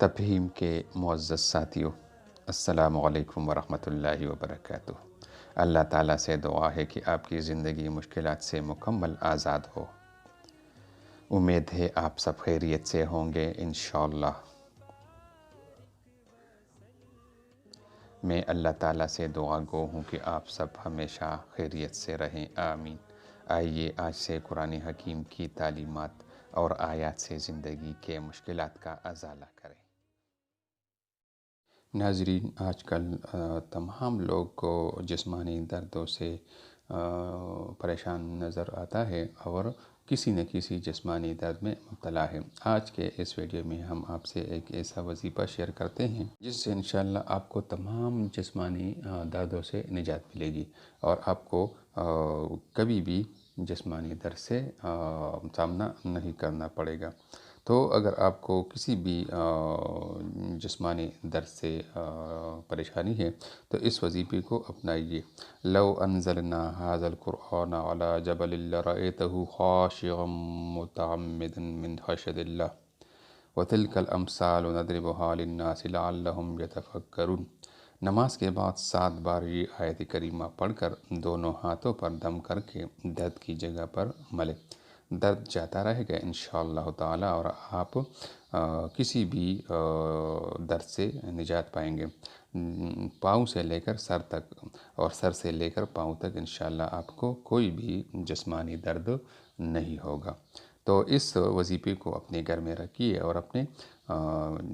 تفہیم کے معزز ساتھیوں، السلام علیکم ورحمۃ اللہ وبرکاتہ۔ اللہ تعالیٰ سے دعا ہے کہ آپ کی زندگی مشکلات سے مکمل آزاد ہو۔ امید ہے آپ سب خیریت سے ہوں گے انشاءاللہ۔ میں اللہ تعالیٰ سے دعا گو ہوں کہ آپ سب ہمیشہ خیریت سے رہیں، آمین۔ آئیے آج سے قرآن حکیم کی تعلیمات اور آیات سے زندگی کے مشکلات کا ازالہ کریں۔ ناظرین، آج کل تمام لوگ کو جسمانی دردوں سے پریشان نظر آتا ہے اور کسی نہ کسی جسمانی درد میں مبتلا ہے۔ آج کے اس ویڈیو میں ہم آپ سے ایک ایسا وظیفہ شیئر کرتے ہیں جس سے انشاءاللہ آپ کو تمام جسمانی دردوں سے نجات ملے گی اور آپ کو کبھی بھی جسمانی درد سے سامنا نہیں کرنا پڑے گا۔ تو اگر آپ کو کسی بھی جسمانی درد سے پریشانی ہے تو اس وظیفے کو اپنائیے۔ لو انزلنا هذا القرآن على جبل لرأيته خاشعا متصدعا من خشية الله وتلك الأمثال نضربها للناس لعلهم يتفكرون۔ نماز کے بعد 7 بار یہ آیت کریمہ پڑھ کر دونوں ہاتھوں پر دم کر کے درد کی جگہ پر ملے، درد جاتا رہے گا انشاءاللہ تعالی اور آپ کسی بھی درد سے نجات پائیں گے۔ پاؤں سے لے کر سر تک اور سر سے لے کر پاؤں تک انشاءاللہ آپ کو کوئی بھی جسمانی درد نہیں ہوگا۔ تو اس وظیفے کو اپنے گھر میں رکھیے اور اپنے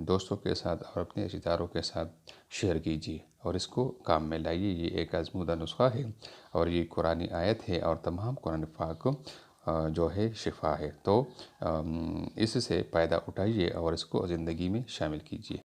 دوستوں کے ساتھ اور اپنے رشتہ داروں کے ساتھ شیئر کیجیے اور اس کو کام میں لائیے۔ یہ ایک آزمودہ نسخہ ہے اور یہ قرآنی آیت ہے اور تمام قرآن پاک جو ہے شفا ہے۔ تو اس سے فائدہ اٹھائیے اور اس کو زندگی میں شامل کیجیے۔